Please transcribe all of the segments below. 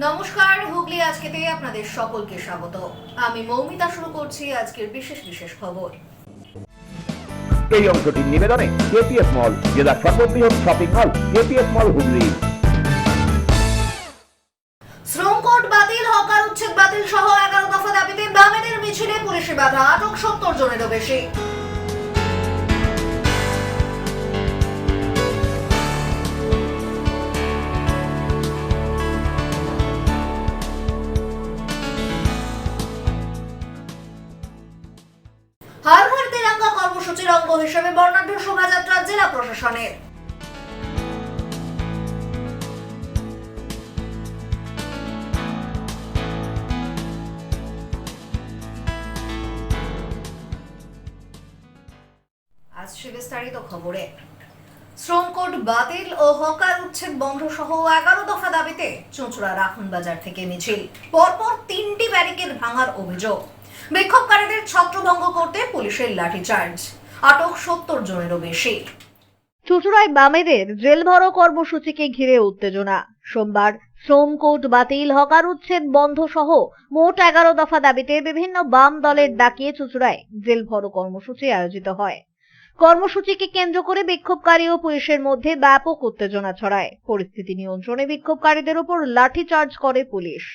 নমস্কার, হুগলি আজকেতে আপনাদের সকলকে স্বাগত। আমি মৌমিতা শুরু করছি আজকের বিশেষ খবর। এই অংশটির নিবেদনে কেপিএস মল, জেলার সর্ববৃহৎ শপিং মল কেপিএস মল হুগলি। শ্রম কোড বাতিল, হকার উচ্ছেদ বাতিল সহ 11 দফা দাবিতে বামেদের মিছিলে পুলিশে বাধা, আটক 70 জনেরও বেশি। হর ঘর তিরঙ্গা কর্মসূচির অঙ্গ হিসেবে বর্ণাঢ্য শোভাযাত্রা জেলা প্রশাসনের। আসছে বিস্তারিত খবরে। শ্রম কোড বাতিল ও হকার উচ্ছেদ বন্ধ সহ 11 দফা দাবিতে চুঁচুড়া রাখনবাজার থেকে মিছিল, পরপর 3টি ব্যারিকেড ভাঙার অভিযোগ। বিক্ষোভকারীদের ছত্রভঙ্গ করতে পুলিশের লাঠিচার্জ, আটক 70 জনেরও বেশি। চুঁচুড়ায় বামেদের জেল ভরো কর্মসূচিকে ঘিরে উত্তেজনা। সোমবার শ্রম কোড বাতিল, হকার উচ্ছেদ বন্ধ সহ মোট 11 দফা দাবিতে বিভিন্ন বাম দলের ডাকিয়ে চুঁচুড়ায় জেল ভরো কর্মসূচি আয়োজিত হয়। কর্মসূচিকে কেন্দ্র করে বিক্ষোভকারী ও পুলিশের মধ্যে ব্যাপক উত্তেজনা ছড়ায়। পরিস্থিতি নিয়ন্ত্রণে বিক্ষোভকারীদের উপর লাঠিচার্জ করে পুলিশ।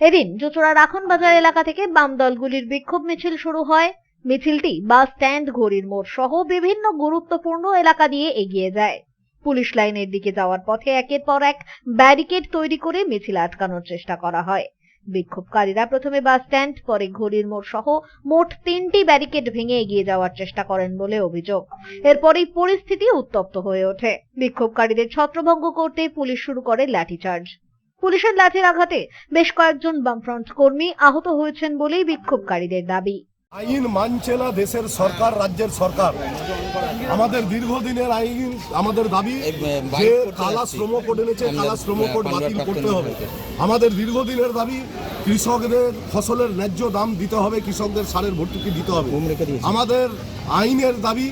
এদিন চুঁচুড়া রাখনবাজার এলাকা থেকে বাম দলগুলির বিক্ষোভ মিছিল শুরু হয়। মিছিলটি বাস স্ট্যান্ড, ঘড়ির মোড় সহ বিভিন্ন গুরুত্বপূর্ণ এলাকা দিয়ে এগিয়ে যায়। পুলিশ লাইনের দিকে যাওয়ার পথে একের পর এক ব্যারিকেড তৈরি করে মিছিল আটকানোর চেষ্টা করা হয়। বিক্ষোভকারীরা প্রথমে বাস স্ট্যান্ড, পরে ঘড়ির মোড় সহ মোট 3টি ব্যারিকেড ভেঙে এগিয়ে যাওয়ার চেষ্টা করেন বলে অভিযোগ। এরপরই পরিস্থিতি উত্তপ্ত হয়ে ওঠে। বিক্ষোভকারীদের ছত্রভঙ্গ করতে পুলিশ শুরু করে লাঠিচার্জ। পুলিশের লাঠির আঘাতে বেশ কয়েকজন বামফ্রন্ট কর্মী আহত হয়েছেন বলেই বিক্ষোভকারীদের দাবি। আইন মানছে না দেশের সরকার, রাজ্যের সরকার। আমাদের দীর্ঘদিনের আইন, আমাদের দাবি যে কালা শ্রম কোড এনেছে, কালা শ্রম কোড বাতিল করতে হবে। আমাদের দীর্ঘদিনের দাবি কৃষকদের ফসলের ন্যায্য দাম দিতে হবে, কৃষকদের সারের ভর্তুকি দিতে হবে। আমাদের আইনের দাবি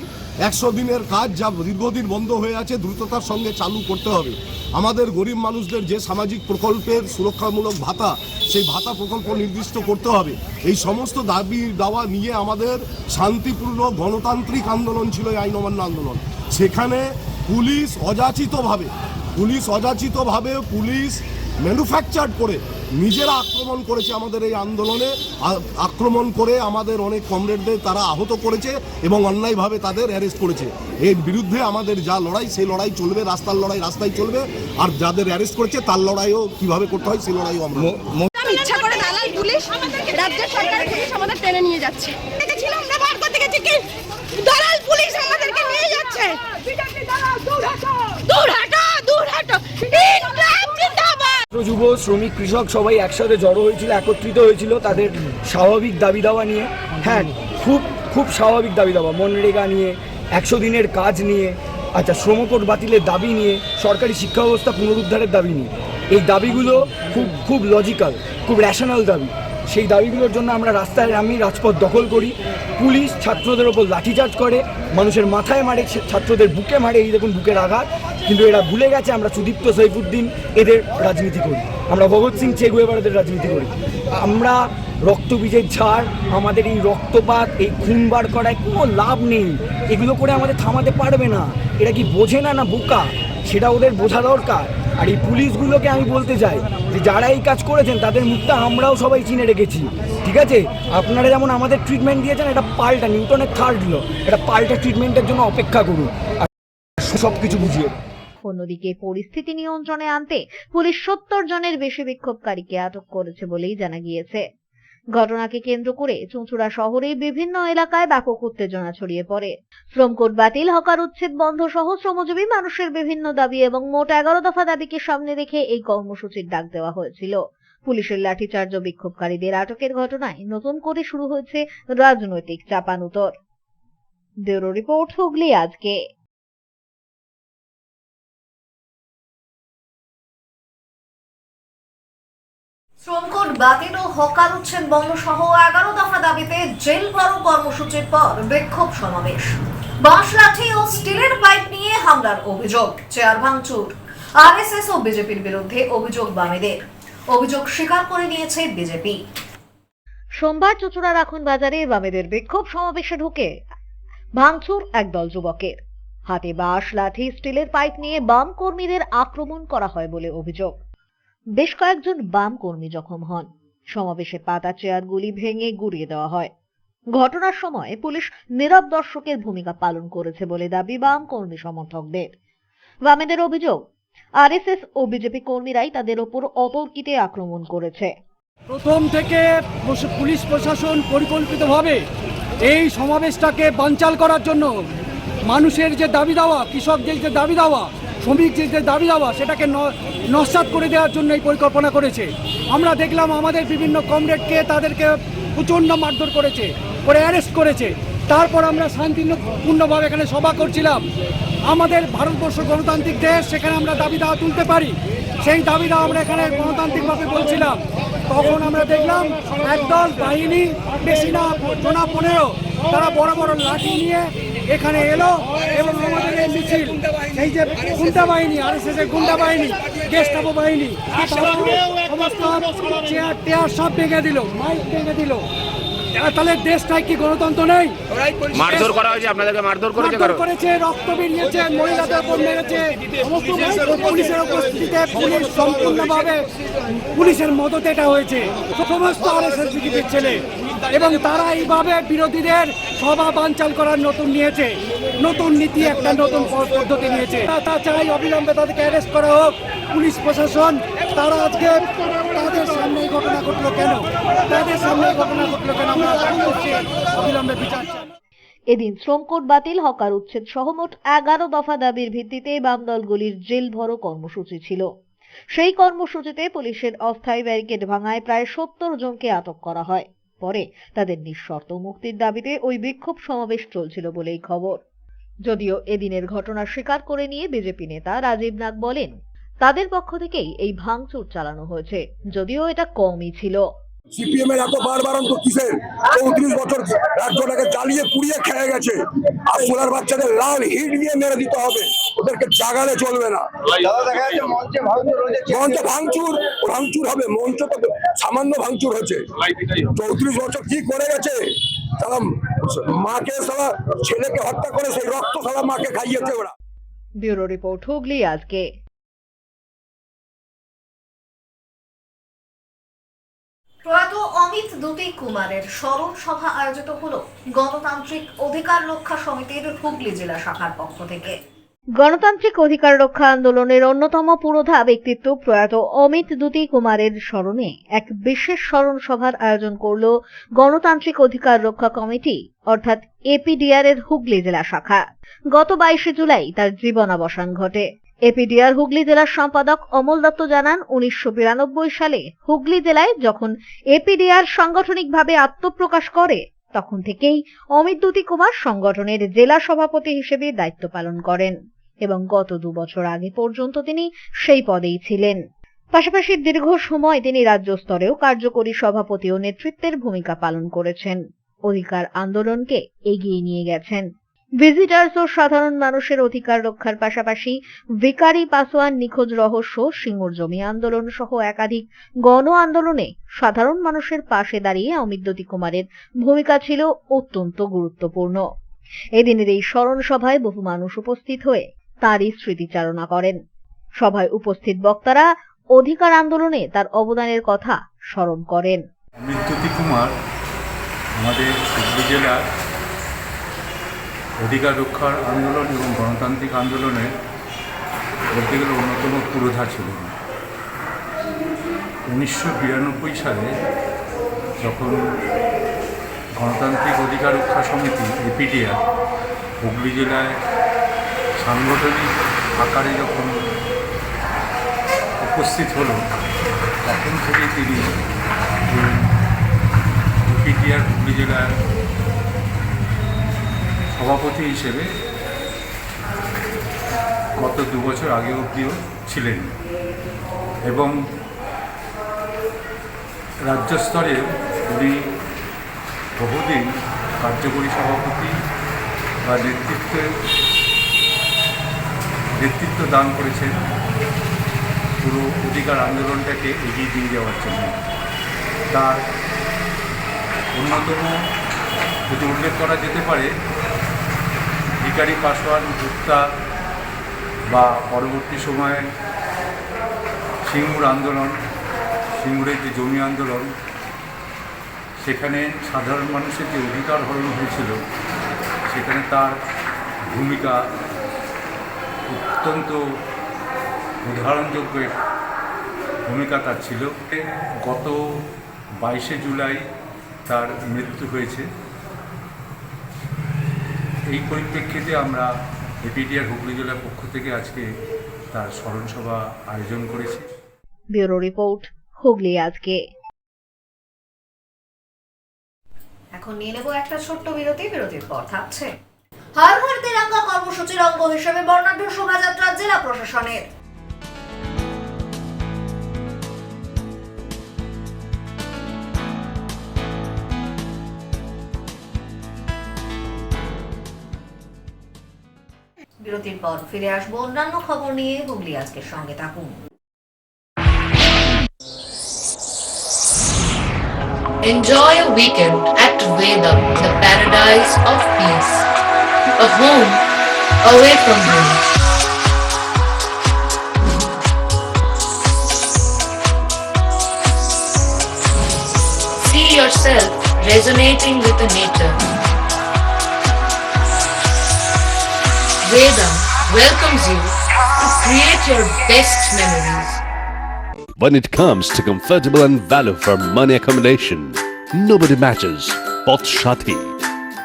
100 দিনের কাজ যা দীর্ঘদিন বন্ধ হয়ে আছে দ্রুততার সঙ্গে চালু করতে হবে। আমাদের গরিব মানুষদের যে সামাজিক প্রকল্পের সুরক্ষামূলক ভাতা, সেই ভাতা প্রকল্প নির্দিষ্ট করতে হবে। এই সমস্ত দাবি দাওয়া নিয়ে আমাদের শান্তিপূর্ণ গণতান্ত্রিক আন্দোলন ছিল, এই আইন অমান্য আন্দোলন। সেখানে পুলিশ অযাচিতভাবে পুলিশ ম্যানুফ্যাকচার করে নিজেরা আক্রমণ করেছে। আমাদের এই আন্দোলনে আক্রমণ করে আমাদের অনেক কমরেডদের তারা আহত করেছে এবং অন্যায়ভাবে তাদের অ্যারেস্ট করেছে। এর বিরুদ্ধে আমাদের যা লড়াই, সেই লড়াই চলবে। রাস্তার লড়াই রাস্তায় চলবে, আর যাদের অ্যারেস্ট করেছে তার লড়াইও কিভাবে করতে হয় সেই লড়াইও আমরা। ইচ্ছা করে দালাল পুলিশ, রাজ্যের সরকারের পুলিশ আমাদের টেনে নিয়ে যাচ্ছে। দেখেছিলাম না, বার করতে গেছি কি দালাল পুলিশ আমাদেরকে নিয়ে যাচ্ছে। দূর হাঁটো। যুব, শ্রমিক, কৃষক সবাই একসাথে জড়ো হয়েছিল, একত্রিত হয়েছিল তাদের স্বাভাবিক দাবি দাওয়া নিয়ে। হ্যাঁ, খুব স্বাভাবিক দাবি দাওয়া, মনরেগা নিয়ে, 100 দিনের কাজ নিয়ে, আচ্ছা শ্রম কোড বাতিলের দাবি নিয়ে, সরকারি শিক্ষা ব্যবস্থা পুনরুদ্ধারের দাবি নিয়ে। এই দাবিগুলো খুব লজিক্যাল, খুব র্যাশনাল দাবি। সেই দাবিগুলোর জন্য আমরা রাস্তায় নামি রাজপথ দখল করি। পুলিশ ছাত্রদের ওপর লাঠিচার্জ করে, মানুষের মাথায় মারে, ছাত্রদের বুকে মারে। এই দেখুন বুকের আঘাত। কিন্তু এরা ভুলে গেছে আমরা সুদীপ্ত সৈফুদ্দিন এদের রাজনীতি করি, আমরা ভগৎ সিং চে গুয়েভারাদের রাজনীতি করি। আমরা রক্তবীজের ঝাড়। আমাদের এই রক্তপাত, এই খুন বার করায় কোনো লাভ নেই। এগুলো করে আমাদের থামাতে পারবে না। এরা কি বোঝে না বোকা, সেটা ওদের বোঝা দরকার। আর এই পুলিশগুলোকে আমি বলতে চাই যে যারা এই কাজ করেছেন তাদের মুখটা আমরাও সবাই চিনে রেখেছি, ঠিক আছে? আপনারা যেমন আমাদের ট্রিটমেন্ট দিয়েছেন, এটা পাল্টা নিউটনের থার্ড ল, এটা পাল্টা ট্রিটমেন্টের জন্য অপেক্ষা করুন, আর সবকিছু বুঝিয়ে। অন্যদিকে পরিস্থিতি নিয়ন্ত্রণে আনতে পুলিশ 70 জনের বেশি বিক্ষোভকারীকে আটক করেছে বলেই জানা গিয়েছে। ঘটনাকে কেন্দ্র করে চুঁচুড়া শহরে বিভিন্ন এলাকায় ব্যাপক উত্তেজনা ছড়িয়ে পড়ে। শ্রম কোড বাতিল, হকার উচ্ছেদ বন্ধ সহ শ্রমজীবী মানুষের বিভিন্ন দাবি এবং মোট 11 দফা দাবিকে সামনে রেখে এই কর্মসূচির ডাক দেওয়া হয়েছিল। পুলিশের লাঠিচার্জ ও বিক্ষোভকারীদের আটকের ঘটনায় নতুন করে শুরু হয়েছে রাজনৈতিক চাপানুতর। ব্যুরো রিপোর্ট, হুগলি আজকে। শ্রম কোড বাতিল ও হকার উচ্ছেদ বন্ধ সহ 11 দফা দাবিতে জেল ভরো কর্মসূচির পর বিক্ষোভ সমাবেশ। বাঁশ লাঠি ও স্টিলের পাইপ নিয়ে হামলার অভিযোগ, চেয়ার ভাঙচুর। আরএসএস ও বিজেপির বিরুদ্ধে অভিযোগ বামেদের। অভিযোগ স্বীকার করে নিয়েছে বিজেপি। সোমবার চুঁচুড়া রাখুন বাজারে বামেদের বিক্ষোভ সমাবেশে ঢুকে ভাঙচুর একদল যুবকের। হাতে বাঁশ, লাঠি, স্টিলের পাইপ নিয়ে বাম কর্মীদের আক্রমণ করা হয় বলে অভিযোগ। বেশ কয়েকজন বাম কর্মী জখম হন। সমাবেশে পাতা চেয়ারগুলি ভেঙে গুড়িয়ে দেওয়া হয়। ঘটনার সময় পুলিশ নীরব দর্শকের ভূমিকা পালন করেছে বলে দাবি বাম কর্মী সমর্থকদের। বামেদের অভিযোগ, আরএসএস ও বিজেপি কর্মীরাই তাদের ওপর অতর্কিতে আক্রমণ করেছে। প্রথম থেকে পুলিশ প্রশাসন পরিকল্পিতভাবে এই সমাবেশটাকে বানচাল করার জন্য মানুষের যে দাবি দাওয়া, কৃষকদের যে দাবি দাওয়া, শ্রমিকদের যে দাবি দাওয়া, সেটাকে নস্যাৎ করে দেওয়ার জন্য এই পরিকল্পনা করেছে। আমরা দেখলাম আমাদের বিভিন্ন কমরেডকে তাদেরকে প্রচণ্ড মারধর করেছে, করে অ্যারেস্ট করেছে। তারপর আমরা শান্তিপূর্ণভাবে এখানে সভা করছিলাম। আমাদের ভারতবর্ষ গণতান্ত্রিক দেশ, সেখানে আমরা দাবি দাওয়া তুলতে পারি। সেই দাবি দাওয়া আমরা এখানে গণতান্ত্রিকভাবে বলছিলাম। তখন আমরা দেখলাম একদল বাহিনী, বেশি না 15, তারা বড় বড় লাঠি নিয়ে এখানে এলো এবং আমাদের এই মিছিল, এই যে গুন্ডা বাহিনী, আরএসএস এর গুন্ডা বাহিনী, গেস্টাপো বাহিনী, সমস্ত চেয়ার টেয়ার সব ভেঙে দিল, মাইক ভেঙে দিল। তাহলে দেশটায় কি গণতন্ত্র নেই? মারধর করা হয়েছে, আপনাদেরকে মারধর করেছে, রক্ত বেরিয়েছে, মহিলাদের উপর মেরেছে। পুলিশের উপস্থিতিতে পুলিশ সম্পূর্ণভাবে পুলিশের মদতে এটা হয়েছে। সমস্ত আরএসএস বিজেপির ছেলে, এবং তারা এইভাবে বিরোধীদের সভা বানচাল করার নতুন নীতি, একটা নতুন পদ্ধতি নিয়েছে। তা চাই অবিলম্বে তাদেরকে অ্যারেস্ট করা হোক। পুলিশ প্রশাসন, তারা আজকে তাদের সামনে এই ঘটনা ঘটলো কেন? আমরা দাবি করছি অবিলম্বে বিচার চাই। এদিন শ্রম কোড বাতিল, হকার উচ্ছেদ সহ মোট 11 দফা দাবির ভিত্তিতে বাম দলগুলির জেল ভরো কর্মসূচি ছিল। সেই কর্মসূচিতে পুলিশের অস্থায়ী ব্যারিকেড ভাঙায় প্রায় 70 জনকে আটক করা হয়। পরে তাদের নিঃশর্ত মুক্তির দাবিতে ওই বিক্ষোভ সমাবেশ চলছিল বলেই খবর। যদিও এদিনের ঘটনা স্বীকার করে নিয়ে বিজেপি নেতা রাজীব নাগ বলেন, তাদের পক্ষ থেকেই এই ভাঙচুর চালানো হয়েছে, যদিও এটা কমই ছিল। সিপিএম এর এত বারবারন্ত কিসের? 34 বছর রাজ্যটাকে জ্বালিয়ে পুড়িয়ে খেয়ে গেছে। আর সোলার বাচ্চাদের লাল হিট দিয়ে মেরে দিতে হবে, ওদেরকে জাগালে চলবে না। মঞ্চে ভাঙচুর হবে, মঞ্চ তো সামান্য ভাঙচুর হচ্ছে। 34 বছর কি করে গেছে? তারা মাকে, সারা ছেলেকে হত্যা করে সেই রক্ত সারা মাকে খাইয়েছে ওরা। ব্যুরো রিপোর্ট, হুগলি আজকে। প্রয়াত অমিত দ্যুতি কুমারের স্মরণ সভা আয়োজিত হলো গণতান্ত্রিক অধিকার রক্ষা সমিতির হুগলি জেলা শাখার পক্ষ থেকে। গণতান্ত্রিক অধিকার রক্ষা আন্দোলনের অন্যতম পুরোধা ব্যক্তিত্ব প্রয়াত অমিত দ্যুতি কুমারের স্মরণে এক বিশেষ স্মরণ সভার আয়োজন করল গণতান্ত্রিক অধিকার রক্ষা কমিটি, অর্থাৎ এপিডিআর এর হুগলি জেলা শাখা। গত 22 জুলাই তার জীবনাবসান ঘটে। এপিডিআর হুগলি জেলার সম্পাদক অমল দত্ত জানান, 1992 সালে হুগলি জেলায় যখন এপিডিআর সাংগঠনিকভাবে আত্মপ্রকাশ করে, তখন থেকেই অমিত দ্যুতি কুমার সংগঠনের জেলা সভাপতি হিসেবে দায়িত্ব পালন করেন এবং গত 2 বছর আগে পর্যন্ত তিনি সেই পদেই ছিলেন। পাশাপাশি দীর্ঘ সময় তিনি রাজ্য স্তরেও কার্যকরী সভাপতি ও নেতৃত্বের ভূমিকা পালন করেছেন। অধিকার আন্দোলনকে এগিয়ে নিয়ে গেছেন। ভিজিটার্স ও সাধারণ মানুষের অধিকার রক্ষার পাশাপাশি ভিকারি পাসোয়ান নিখোঁজ রহস্য, সিঙ্গুর জমি আন্দোলন সহ একাধিক গণ আন্দোলনে সাধারণ মানুষের পাশে দাঁড়িয়ে অমিত দ্যুতি কুমারের ভূমিকা ছিল অত্যন্ত গুরুত্বপূর্ণ। এদিনের এই স্মরণ সভায় বহু মানুষ উপস্থিত হয়ে তাঁরই স্মৃতিচারণা করেন। সভায় উপস্থিত বক্তারা অধিকার আন্দোলনে তার অবদানের কথা স্মরণ করেন। অমিত দ্যুতি কুমার আমাদের হুগলি জেলার অধিকার রক্ষার আন্দোলন এবং গণতান্ত্রিক আন্দোলনের বলতে গেলে অন্যতম পুরোধা ছিলেন। 1992 সালে যখন গণতান্ত্রিক অধিকার রক্ষা সমিতি এপিডিআর হুগলি জেলায় সাংগঠনিক আকারে যখন উপস্থিত হলো, তখন থেকে তিনি এপিডিআর হুগলি জেলার সভাপতি হিসেবে গত 2 বছর আগে অবধিও ছিলেন এবং রাজ্য স্তরে উনি বহুদিন কার্যকরী সভাপতি বা নেতৃত্ব দান করেছেন। পুরো অধিকার আন্দোলনটাকে এগিয়ে দিয়ে যাওয়ার জন্য। তার অন্যতম যদি উল্লেখ করা যেতে পারে ভিখারি পাসওয়ান হত্যা বা পরবর্তী সময়ে সিঙ্গুর আন্দোলন, সিঙ্গুরের যে জমি আন্দোলন, সেখানে সাধারণ মানুষের যে অধিকার হরণ হয়েছিল সেখানে তার ভূমিকা অত্যন্ত উদাহরণযোগ্য ভূমিকা তার ছিল। গত 22শে জুলাই তার মৃত্যু হয়েছে। এই পরিপ্রেক্ষিতে আমরা এপিডিআর হুগলি জেলার পক্ষ থেকে আজকে তার স্মরণসভা আয়োজন করেছি। ব্যুরো রিপোর্ট, হুগলি আজকে। এখন নিয়ে নেব একটা ছোট্ট বিরতি। বিরতির পর থাকছে হর হর তিরঙ্গা কর্মসূচির অঙ্গ হিসেবে বর্ণাঢ্য শোভাযাত্রা জেলা প্রশাসনের। বিরতির পর ফিরে আসবো অন্যান্য খবর নিয়ে। হুগলি আজকের সঙ্গে থাকুন। Enjoy a weekend at Vedam, the paradise of peace. A home away from home. See yourself resonating with the nature. Vedam welcomes you to create your best memories. When it comes to comfortable and value for money accommodation, nobody matches Pothshati.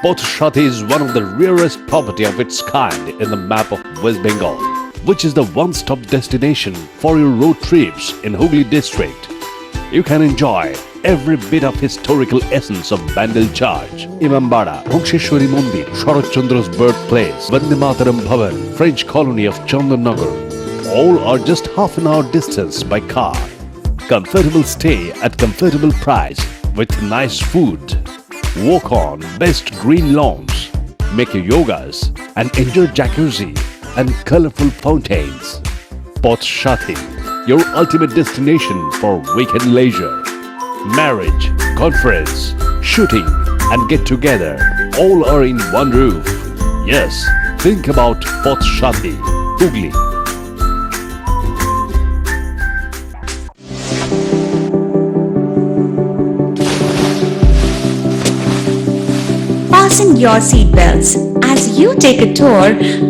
Pothshati is one of the rarest property of its kind in the map of West Bengal, which is the one-stop destination for your road trips in Hooghly district. You can enjoy every bit of historical essence of Bandel Church, Imambara, Bhongsheshwari Mandir, Sharat Chandra's birthplace, Vande Mataram Bhavan, French colony of Chandannagar. All are just half an hour distance by car. Comfortable stay at comfortable price with nice food. Walk on best green lawns, make your yogas and enjoy jacuzzi and colorful fountains. Pothshati, your ultimate destination for weekend leisure. Marriage, conference, shooting and get together all are in one roof. Yes, think about Pothshati, Hooghly. Fasten your seatbelts as you take a tour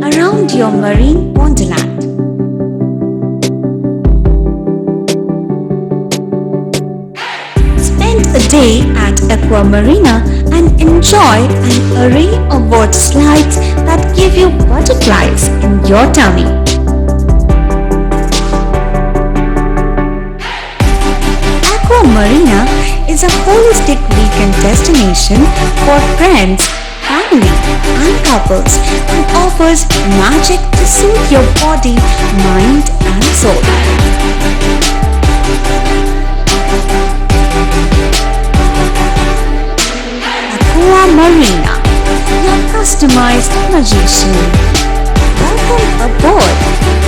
around your marine wonderland. Spend a day at Aqua Marina and enjoy an array of water slides that give you butterflies in your tummy. Aqua Marina is a holistic weekend destination for friends, family, and couples and offers magic to soothe your body, mind, and soul. Aqua Marina, your customized magician. Welcome aboard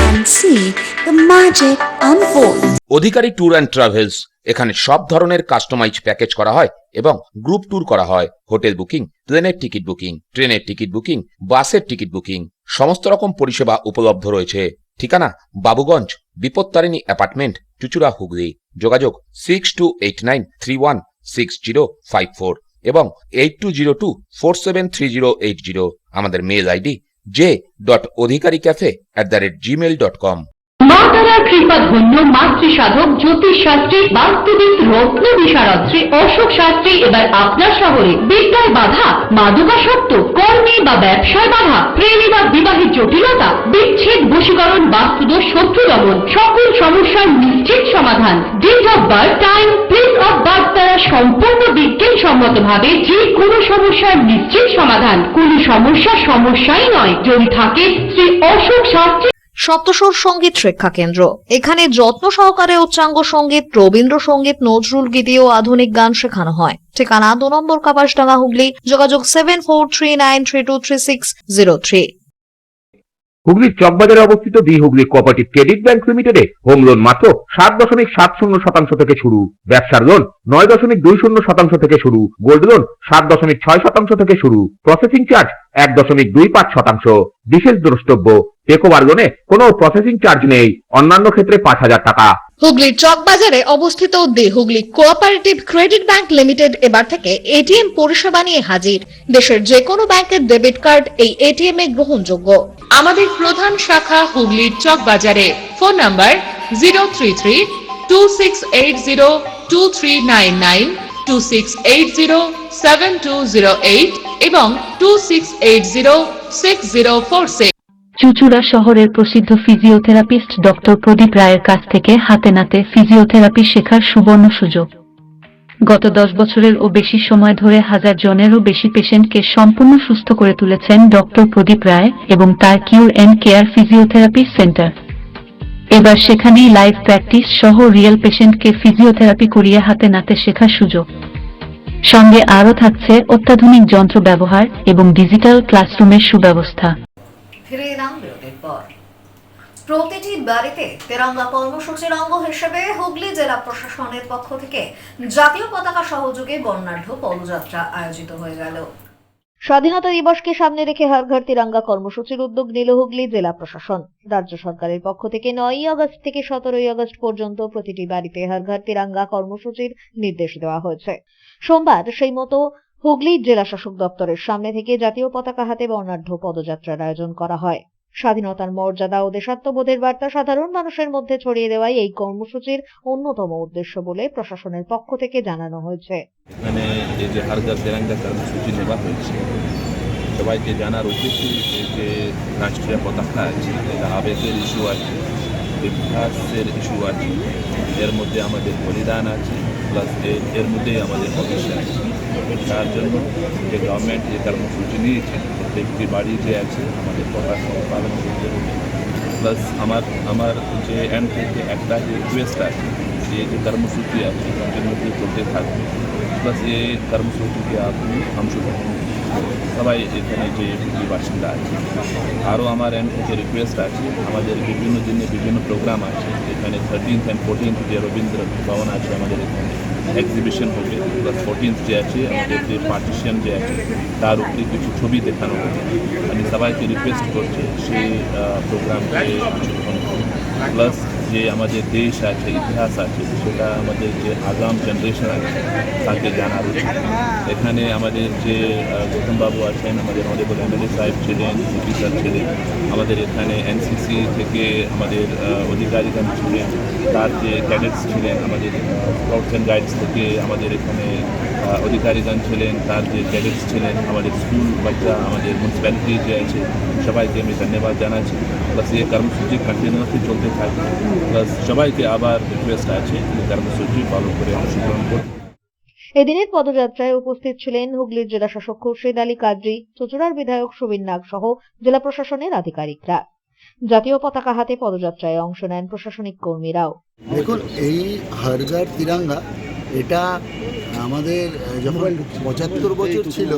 and see the magic unfold. Adhikari tour and travels, এখানে সব ধরনের customise package করা হয় এবং group tour করা হয়। Hotel booking, প্লেনের ticket booking, ট্রেনের টিকিট বুকিং, বাসের টিকিট বুকিং, সমস্ত রকম পরিষেবা উপলব্ধ রয়েছে। ঠিকানা বাবুগঞ্জ, বিপত্তারিণী অ্যাপার্টমেন্ট, চুচুড়া, হুগলি। যোগাযোগ 6289316054 এবং 8202473080। আমাদের মেল আইডি j.odhikaricafe@gmail.com। মা তারার কৃপা ধন্য মাতৃ সাধক জ্যোতিষ শাস্ত্রী, বাস্তুবিদ, রত্ন বিশারত্রী অশোক শাস্ত্রী এবার আপনার শহরে। বিদ্যায় বাধা, মাদকাসক্ত, কর্মে বা ব্যবসায় বাধা, প্রেমে বা বিবাহের জটিলতা, বিচ্ছেদ, বশীকরণ, বাস্তুদোষ, শত্রু দমন, সকল সমস্যার নিশ্চিত সমাধান। Date of birth, time, place of birth দ্বারা সম্পূর্ণ বিজ্ঞানসম্মত ভাবে যে কোনো সমস্যার নিশ্চিত সমাধান। কোনো সমস্যাই নয় যদি থাকে শ্রী অশোক শাস্ত্রী। সপ্তস্বর সঙ্গীত শিক্ষা কেন্দ্র। এখানে যত্ন সহকারে উচ্চাঙ্গ সঙ্গীত, রবীন্দ্রসঙ্গীত, নজরুল গীতি ও আধুনিক গান শেখানো হয়। ঠিকানা 2 নম্বর কাপাসডাঙ্গা, হুগলি। যোগাযোগ 7439323603। হুগলির চকবাজারে অবস্থিত the Hooghly cooperative credit bank লিমিটেডে হোম লোন মাত্র 7.70% থেকে শুরু, ব্যবসার লোন 9.20% থেকে শুরু, গোল্ড লোন 7.6% থেকে শুরু, প্রসেসিং চার্জ 1.25%। বিশেষ দ্রষ্টব্য, টেকওভার লোনে কোনো প্রসেসিং চার্জ নেই, অন্যান্য ক্ষেত্রে 5,000 টাকা। হুগলির চকবাজারে অবস্থিত the Hooghly cooperative credit bank limited এবার থেকে এটিএম পরিষেবা নিয়ে হাজির। দেশের যে কোনো ব্যাংকের ডেবিট কার্ড এই এটিএম এ গ্রহণযোগ্য। আমাদের প্রধান শাখা হুগলির চকবাজারে। ফোন নাম্বার 033-2680-2399, 2680-7208 এবং 2680-6046। চুঁচুড়া শহরের প্রসিদ্ধ ফিজিওথেরাপিস্ট ডক্টর প্রদীপ রায়ের কাছ থেকে হাতে নাতে ফিজিওথেরাপি শেখার সুবর্ণ সুযোগ। গত 10 বছরের ও বেশি সময় ধরে 1000 জনেরও বেশি পেশেন্টকে সম্পূর্ণ সুস্থ করে তুলেছেন ডক্টর প্রদীপ রায় এবং তার কিউর এন্ড কেয়ার ফিজিওথেরাপি সেন্টার। এবার সেখানেই লাইভ প্র্যাকটিস সহ রিয়েল পেশেন্টকে ফিজিওথেরাপি করিয়ে হাতে নাতে শেখার সুযোগ। সঙ্গে আরও থাকছে অত্যাধুনিক যন্ত্র ব্যবহার এবং ডিজিটাল ক্লাসরুমের সুব্যবস্থা। ফিরে এলাম বিরতির পর। প্রতিটি বাড়িতে তেরঙ্গা কর্মসূচির অঙ্গ হিসেবে হুগলি জেলা প্রশাসনের পক্ষ থেকে জাতীয় পতাকা সহযোগে বর্ণাঢ্য পদযাত্রা আয়োজিত হয়ে গেল। স্বাধীনতা দিবসকে সামনে রেখে হর ঘর তিরঙ্গা কর্মসূচির উদ্যোগ নিল হুগলি জেলা প্রশাসন। রাজ্য সরকারের পক্ষ থেকে 9ই আগস্ট থেকে 17ই আগস্ট পর্যন্ত প্রতিটি বাড়িতে হর ঘর তিরঙ্গা কর্মসূচির নির্দেশ দেওয়া হয়েছে। সোমবার সেই মতো হুগলি জেলা শাসক দপ্তরের সামনে থেকে জাতীয় পতাকা হাতে বর্ণাঢ্য পদযাত্রার আয়োজন করা হয়। স্বাধীনতার মর্যাদা ও দেশাত্মবোধের বার্তা সাধারণ মানুষের মধ্যে ছড়িয়ে দেওয়াই এই কর্মসূচির অন্যতম উদ্দেশ্য বলে প্রশাসনের পক্ষ থেকে জানানো হয়েছে। এখানে এই যে হর ঘর তিরঙ্গা কর্মসূচি নেওয়া হয়েছে, সবাইকে জানার উচিত যে রাষ্ট্রীয় পতাকা আছে, এটা আবেগের ইস্যু আছে, ইতিহাসের ইস্যু আছে, এর মধ্যে আমাদের বলিদান আছে, প্লাস এর মধ্যে আমাদের ভবিষ্যৎ আছে। তার জন্য যে গভর্নমেন্ট যে কর্মসূচি নিয়েছে, প্রত্যেকটি বাড়ি যে আছে আমাদের পতাকা পালন করতে হবে। প্লাস আমার যে এন্ড থেকে একটা যে রিকোয়েস্ট আছে, যে কর্মসূচি আছে কন্টিনিউটি চলতে থাকবে, প্লাস এই কর্মসূচিকে আপনি অংশগ্রহণ সবাই এখানে যে বাসিন্দা আছে। আরও আমার এন্ড থেকে রিকোয়েস্ট আছে, আমাদের বিভিন্ন দিনে বিভিন্ন প্রোগ্রাম আছে। এখানে 13th and 14th যে রবীন্দ্র ভবন আছে আমাদের এখানে এক্সিবিশন হবে, প্লাস 14th যে আছে আমাদের যে পার্টিশন যে আছে তার উপরে কিছু ছবি দেখানো হবে। আমি সবাইকে রিকোয়েস্ট করছি সেই প্রোগ্রামকে অংশগ্রহণ করুন। প্লাস যে আমাদের দেশ আছে, ইতিহাস আছে, সেটা আমাদের যে আগাম জেনারেশন আছে তাকে জানার উচিত। এখানে আমাদের যে গৌতমবাবু আছেন, আমাদের অনেকগুলো এমএলএ সাহেব ছিলেন, সিপি স্যার ছিলেন, আমাদের এখানে এনসিসি থেকে আমাদের অধিকারীগণ ছিলেন, তার যে ক্যাডেটস ছিলেন, আমাদের স্কাউটস অ্যান্ড গাইডস থেকে আমাদের এখানে অধিকারীগণ ছিলেন, তার যে ক্যাডেটস ছিলেন, আমাদের স্কুল বাচ্চা, আমাদের মিউনিসিপ্যালিটি যে আছে, সবাইকে আমি ধন্যবাদ জানাচ্ছি। প্লাস এই কর্মসূচি কন্টিনিউসলি চলতে থাকবে। প্লাস সবাইকে আবার রিকোয়েস্ট আছে এই কর্মসূচি ফলো করে অংশগ্রহণ করুন। এদিনের পদযাত্রায় উপস্থিত ছিলেন হুগলির জেলা শাসক খুরশিদ আলী কাদরি, চুঁচুড়ার বিধায়ক সুবিন নাগ সহ জেলা প্রশাসনের আধিকারিকরা। জাতীয় পতাকা হাতে পদযাত্রায় অংশ নেন প্রশাসনিক কর্মীরাও। দেখুন, এই হর ঘর তিরঙ্গা এটা আমাদের যখন 75 বছর ছিল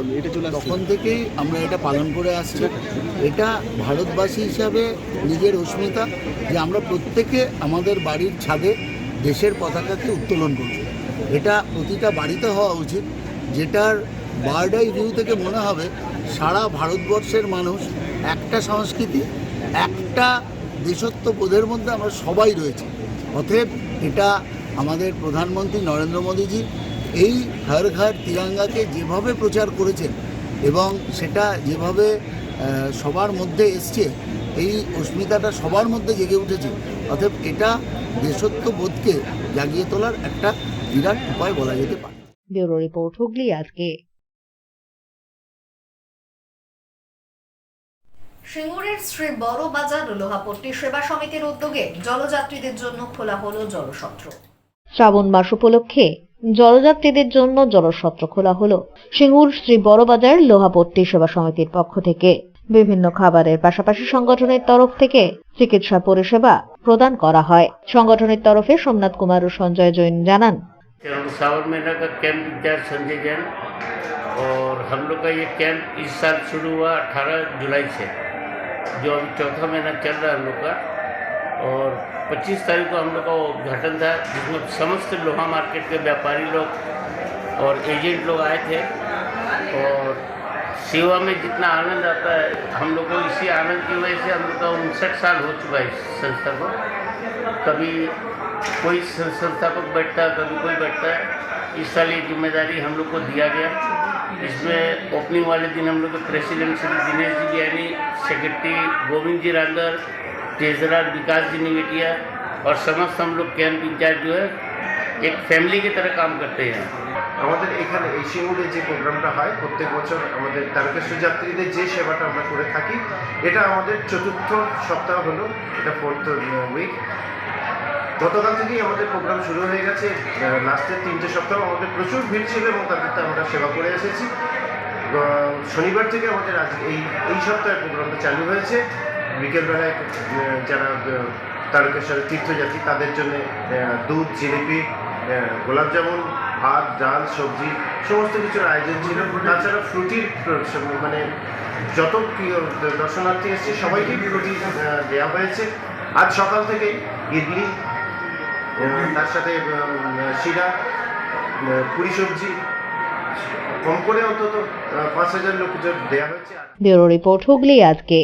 তখন থেকেই আমরা এটা পালন করে আসছি। এটা ভারতবাসী হিসাবে নিজের অস্মিতা যে আমরা প্রত্যেকে আমাদের বাড়ির ছাদে দেশের পতাকাকে উত্তোলন করব। এটা প্রতিটা বাড়িতে হওয়া উচিত, যেটার বার্ড আই ভিউ থেকে মনে হবে সারা ভারতবর্ষের মানুষ একটা সংস্কৃতি, একটা দেশত্ববোধের মধ্যে আমরা সবাই রয়েছি। অতএব এটা আমাদের প্রধানমন্ত্রী নরেন্দ্র মোদীজি এই হর ঘর তিরঙ্গাকে যেভাবে প্রচার করেছেন এবং সেটা যেভাবে সবার মধ্যে এসছে, এই অস্মিতাটা সবার মধ্যে জেগে উঠেছে। অতএব এটা দেশত্ববোধকে জাগিয়ে তোলার একটা বিরাট উপায় বলা যেতে পারে। ব্যুরো রিপোর্ট, হুগলি আজকে। সিঙ্গুরের শ্রী বড় বাজার লোহাপট্টি সেবা সমিতির উদ্যোগে জলযাত্রীদের জন্য খোলা হলো জলসত্র। শ্রাবণ মাস উপলক্ষে জলযাত্রীদের জন্য জলসত্র খোলা হলো সিঙ্গুর শ্রী বড়বাজার লোহাপট্টি সেবা সমিতির পক্ষ থেকে। বিভিন্ন খাবারের পাশাপাশি সংগঠনের তরফ থেকে চিকিৎসা পরিষেবা প্রদান করা হয়। সংগঠনের তরফে সোমনাথ কুমার ও সঞ্জয় জৈন জানান, श्रावण महीना का कैंप इंचार्ज संजय जैन और हम लोग का ये कैंप इस साल शुरू हुआ 18 जुलाई से जो अभी चौथा महीना चल रहा है हम लोग का। और 25 तारीख को हम लोग का उद्घाटन था, जिसमें समस्त लोहा मार्केट के व्यापारी लोग और एजेंट लोग आए थे। और सेवा में जितना आनंद आता है हम लोग को, इसी आनंद की वजह से हम लोग का 59 साल हो चुका है इस संस्था को। कभी कोई संस्थापक बैठता है, कभी कोई बैठता है। इस साल ये जिम्मेदारी हम लोग को दिया गया। इसमें ओपनिंग वाले दिन हम लोग के प्रेसिडेंट श्री दिनेश जी बियानी, सेक्रेटरी गोविंद जी रांदर, ट्रेजरर विकास जी निवेटिया और समस्त हम लोग कैंप इंचार्ज जो है एक फैमिली की तरह काम करते हैं। আমাদের এখানে এই শিমুলে যে প্রোগ্রামটা হয় প্রত্যেক বছর আমাদের তারকেশ্বর যাত্রীদের যে সেবাটা আমরা করে থাকি, এটা আমাদের চতুর্থ সপ্তাহ হলো, এটা 4th উইক। গতকাল থেকেই আমাদের প্রোগ্রাম শুরু হয়ে গেছে। লাস্টের 3টে সপ্তাহ আমাদের প্রচুর ভিড় ছিল এবং তাদেরকে আমরা সেবা করে এসেছি। শনিবার থেকে আমাদের আজ এই সপ্তাহের প্রোগ্রামটা চালু হয়েছে। বিকেলবেলায় যারা তারকেশ্বরের তীর্থযাত্রী তাদের জন্য দুধ, জিলিপি, গোলাপ জামুন, ভাত, ডাল, সবজি সমস্ত কিছুর আয়োজন ছিল। তাছাড়া ফ্রুটির মানে যত দর্শনার্থী এসেছে সবাইকেই ফ্রুটি দেওয়া হয়েছে। আজ সকাল থেকে ইডলি, তার সাথে শিরা, পুরি সবজি, কম করে অন্তত 5000 লোকজন দেওয়া হয়েছে। ব্যুরো রিপোর্ট, হুগলি আজকে।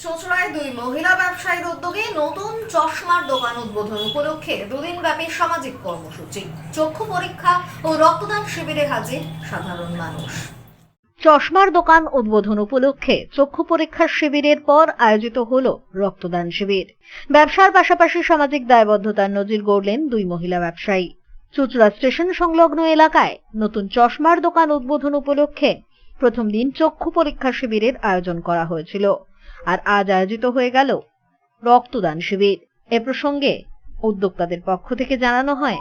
চুঁচুড়ায় 2 মহিলা ব্যবসায়ীর উদ্যোগে নতুন চশমার দোকান উদ্বোধন উপলক্ষে 2 দিনব্যাপী সামাজিক কর্মসূচি, চক্ষু পরীক্ষা ও রক্তদান শিবিরে হাজির সাধারণ মানুষ। চশমার দোকান উদ্বোধন উপলক্ষে চক্ষু পরীক্ষার শিবিরের পর আয়োজিত হল রক্তদান শিবির। ব্যবসার পাশাপাশি সামাজিক দায়বদ্ধতার নজির গড়লেন 2 মহিলা ব্যবসায়ী। চুঁচুড়া স্টেশন সংলগ্ন এলাকায় নতুন চশমার দোকান উদ্বোধন উপলক্ষে প্রথম দিন চক্ষু পরীক্ষা শিবিরের আয়োজন করা হয়েছিল। আর আজ আয়োজিত হয়ে গেল রক্তদান শিবির। এ প্রসঙ্গে উদ্যোক্তাদের পক্ষ থেকে জানানো হয়,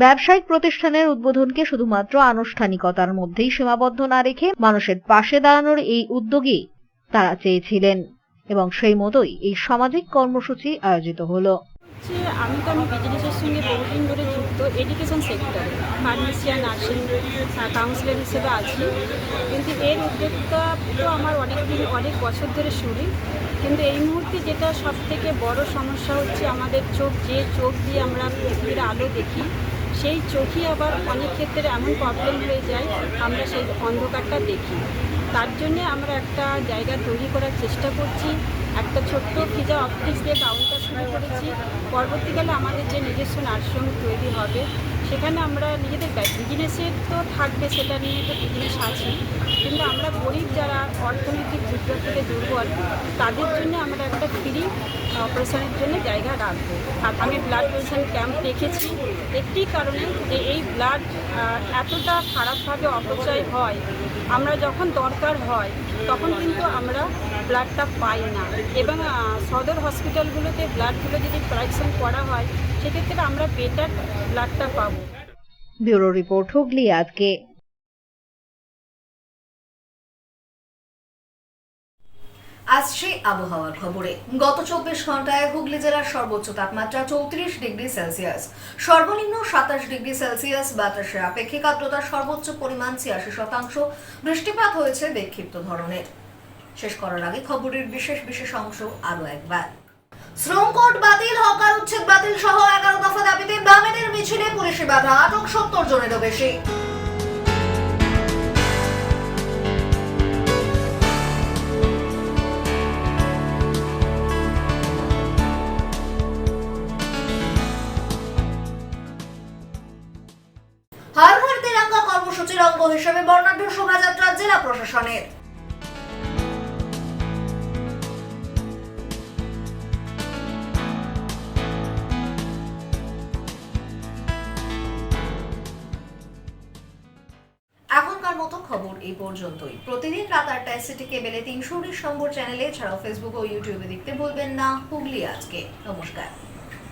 ব্যবসায়িক প্রতিষ্ঠানের উদ্বোধনকে শুধুমাত্র আনুষ্ঠানিকতার মধ্যেই সীমাবদ্ধ না রেখে মানুষের পাশে দাঁড়ানোর এই উদ্যোগই তারা চেয়েছিলেন এবং সেই মতোই এই সামাজিক কর্মসূচি আয়োজিত হলো। আমি বিজনেসের সঙ্গে বহুদিন ধরে যুক্ত, এডুকেশন সেক্টরে ফার্মেসিয়ান, নার্সিং, কাউন্সিলর হিসেবে আছি। কিন্তু এর উদ্যোগটা তো আমার অনেক বছর ধরে শুরু। কিন্তু এই মুহূর্তে যেটা সবথেকে বড় সমস্যা হচ্ছে, আমাদের যে চোখ দিয়ে আমরা পৃথিবীর আলো দেখি, সেই চোখই আবার অনেক ক্ষেত্রে এমন প্রবলেম হয়ে যায়, আমরা সেই অন্ধকারটা দেখি। তার জন্যে আমরা একটা জায়গা তৈরি করার চেষ্টা করছি। একটা ছোট্ট পিজা অফিস দিয়ে কাউন্টার শুরু করেছি। পরবর্তীকালে আমাদের যে নিজস্ব নার্সিং তৈরি হবে, সেখানে আমরা নিজেদের বিজনেসের তো থাকবে, সেটা নিয়ে তো বিজনেস আছে, কিন্তু আমরা গরিব যারা অর্থনৈতিক দিক থেকে দুর্বল, তাদের জন্য আমরা একটা ফ্রি অপারেশনের জন্য জায়গা রাখবো। আর আমি ব্লাড ডোনেশন ক্যাম্প রেখেছি একটি কারণে, যে এই ব্লাড এতটা খারাপভাবে অপচয় হয়, আমরা যখন দরকার হয় তখন কিন্তু আমরা ব্লাডটা পাই না। এবং সদর হসপিটালগুলোতে ব্লাডগুলো যদি কালেকশন করা হয়, সেক্ষেত্রে আমরা বেটার ব্লাডটা পাবো। ব্যুরো রিপোর্ট, হুগলি আজকে। আসছে আবহাওয়ার খবরে। গত 24 ঘন্টায় হুগলি জেলার সর্বোচ্চ তাপমাত্রা 34 ডিগ্রি সেলসিয়াস, সর্বনিম্ন 27 ডিগ্রি সেলসিয়াস। বাতাসের আপেক্ষিক আর্দ্রতার সর্বোচ্চ পরিমাণ 86%। বৃষ্টিপাত হয়েছে বিক্ষিপ্ত ধরনের। শেষ করার আগে খবরের বিশেষ অংশ আরো একবার। শ্রম কোড বাতিল, হকার উচ্ছেদ বাতিল সহ 11 দফা দাবিতে বামেদের মিছিলে পুলিশি বাধা, আটক 70 জনেরও বেশি। হর ঘর তিরঙ্গা কর্মসূচির অঙ্গ হিসেবে বর্ণাঢ্য শোভাযাত্রা জেলা প্রশাসনের। এখনকার মতো খবর এই পর্যন্তই। প্রতিদিন রাত 8টায় সিটি কেবেলে 319 নম্বর চ্যানেলে, ছাড়াও ফেসবুক ও ইউটিউবে দেখতে ভুলবেন না হুগলি আজকে। নমস্কার।